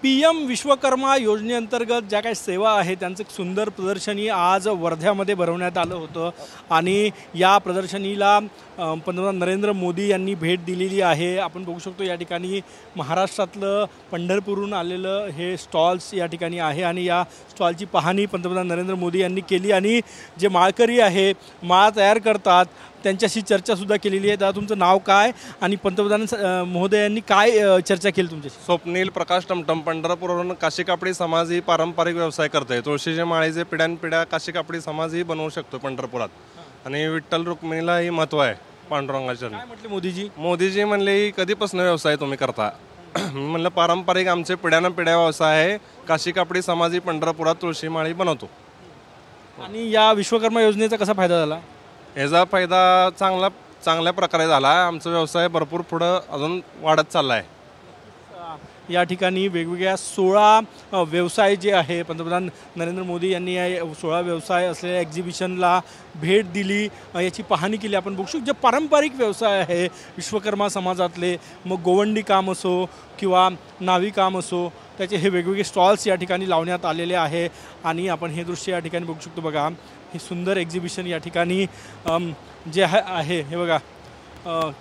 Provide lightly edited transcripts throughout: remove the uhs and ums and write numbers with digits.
PM Vishwakarma योजनेअंतर्गत ज्या काही सेवा आहे त्यांचं सुंदर प्रदर्शनी आज वर्ध्यामध्ये भरवण्यात आलं होतं आणि या प्रदर्शनीला पंतप्रधान नरेंद्र मोदी यांनी भेट दिलेली आहे। आपण बघू शकतो या ठिकाणी महाराष्ट्रातलं पंढरपूरहून आलेलं हे स्टॉल्स या ठिकाणी आहे आणि या स्टॉलची पाहणी पंतप्रधान नरेंद्र मोदी यांनी केली आणि जे माळकरी आहे माळ तयार करतात त्यांच्याशी चर्चासुद्धा केलेली आहे। दादा तुमचं नाव काय आणि पंतप्रधान महोदयांनी काय चर्चा केली तुमच्याशी? स्वप्नील प्रकाश टमटम पंढरपूरवरून काशी कापडी समाज ही पारंपरिक व्यवसाय करते। तुळशीचे माळेचे पिढ्यानपिढ्या काशी कापडी समाज ही बनवू शकतो पंढरपुरात आणि विठ्ठल रुक्मिणीला ही महत्त्व आहे पांडुरंगाच्या। काय म्हटले मोदीजी? मोदीजी म्हणले कधीपासून व्यवसाय तुम्ही करता? म्हणलं पारंपरिक आमचे पिढ्यानपिढ्या व्यवसाय आहे। काशी कापडी समाज ही पंढरपुरात तुळशी माळी बनवतो। आणि या विश्वकर्मा योजनेचा कसा फायदा झाला? याचा फायदा चांगल्या प्रकारे झाला आहे। आमचा व्यवसाय भरपूर पुढं अजून वाढत चालला आहे। या ठिकाणी वेगवेगळ्या 16 व्यवसाय जे आहे पंतप्रधान नरेंद्र मोदी यांनी या 16 व्यवसाय असलेल्या एक्झिबिशनला भेट दिली, याची पाहणी केली। आपण बघू शकतो जे पारंपरिक व्यवसाय आहे विश्वकर्मा समाजातले, मग गोवंडी काम असो किंवा नावी काम असो, त्याचे हे वेगवेगळे स्टॉल्स या ठिकाणी लावण्यात आलेले आहे आणि आपण हे दृश्य या ठिकाणी बघू शकतो। बघा हे सुंदर एक्झिबिशन या ठिकाणी जे आहे हे बघा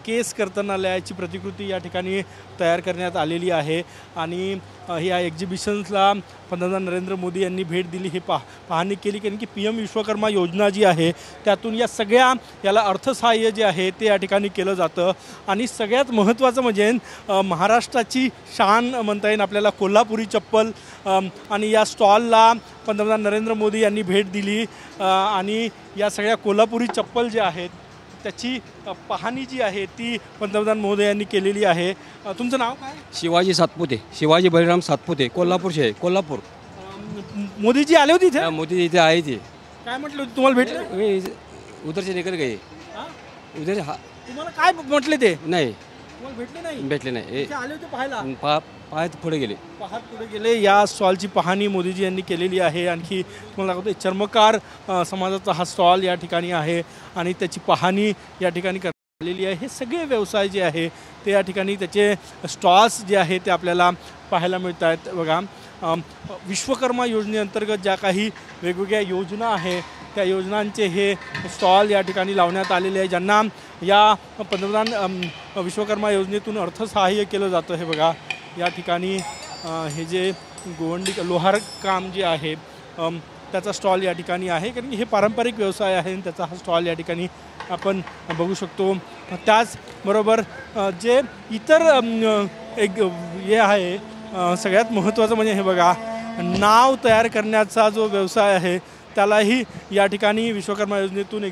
केस कर्तनालयाची प्रतिकृती या ठिकाणी तयार करण्यात आलेली आहे आणि या एक्झिबिशन्सला पंतप्रधान नरेंद्र मोदी यांनी भेट दिली, हे पाहणी केली कारण की PM विश्वकर्मा योजना जी आहे त्यातून या सगळ्या याला अर्थसहाय्य जे आहे ते या ठिकाणी केलं जातं आणि सगळ्यात महत्त्वाचं म्हणजे महाराष्ट्राची शान म्हणता येईल आपल्याला कोल्हापुरी चप्पल आणि या स्टॉलला पंतप्रधान नरेंद्र मोदी यांनी भेट दिली आणि या सगळ्या कोल्हापुरी चप्पल जे आहेत त्याची पाहणी जी आहे ती पंतप्रधान महोदयांनी केलेली आहे। तुमचं नाव काय? शिवाजी सातपुते, शिवाजी बळीराम सातपुते, कोल्हापूरचे आहे, कोल्हापूर। मोदीजी आले होते इथे? मोदी इथे आहे ते। काय म्हटलं तुम्हाला भेटलं? उधर से निकल गए उधर। तुम्हाला काय म्हटले ते? नाही तुम्हाला भेटले नाही? भेटले नाही, आले होते पाहायला? पाहत पुढे गेले, पुढे गेले। या स्टॉलची पाहणी मोदीजी यांनी केलेली आहे। आणखी तुम्हाला दाखवतो चर्मकार समाजाचा हा स्टॉल या ठिकाणी आहे आणि त्याची पाहणी या ठिकाणी करण्यात आलेली आहे। हे सगळे व्यवसाय जे आहे ते या ठिकाणी त्याचे स्टॉल्स जे आहे ते आपल्याला पाहायला मिळत आहेत। बघा विश्वकर्मा योजनेअंतर्गत ज्या काही वेगवेगळ्या योजना आहे त्या योजनांचे हे स्टॉल या ठिकाणी लावण्यात आलेले आहे, ज्यांना या पंतप्रधान विश्वकर्मा योजनेतून अर्थसहाय्य केलं जातं। हे बघा या ठिकाणी हे जे गोवंडी लोहार काम जे आहे त्याचा स्टॉल या ठिकाणी आहे कारण की हे पारंपरिक व्यवसाय आहे आणि त्याचा हा स्टॉल या ठिकाणी आपण बघू शकतो। त्याचबरोबर जे इतर एक हे आहे सगळ्यात महत्त्वाचं म्हणजे हे बघा नाव तयार करण्याचा जो व्यवसाय आहे त्यालाही या ठिकाणी विश्वकर्मा योजनेतून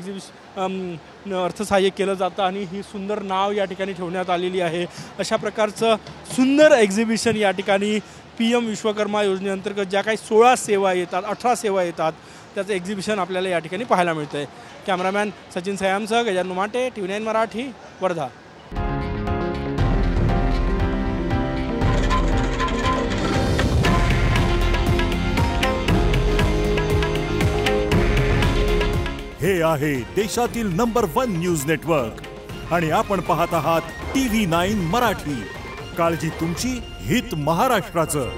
अर्थसहाय्य केलं जातं आणि ही सुंदर नाव या ठिकाणी ठेवण्यात आलेली आहे। अशा प्रकारचं सुंदर एक्झिबिशन या ठिकाणी PM विश्वकर्मा योजनेअंतर्गत ज्या काही 16 सेवा येतात 18 सेवा येतात त्याचं एक्झिबिशन आपल्याला या ठिकाणी पाहायला मिळतं आहे। कॅमेरामॅन सचिन सयामसह गजानन नुमाटे, TV9 मराठी, वर्धा। हे आहे देशातील नंबर 1 न्यूज नेटवर्क आणि आपण पाहत आहात TV9 मराठी। काळजी तुमची, हित महाराष्ट्राचं।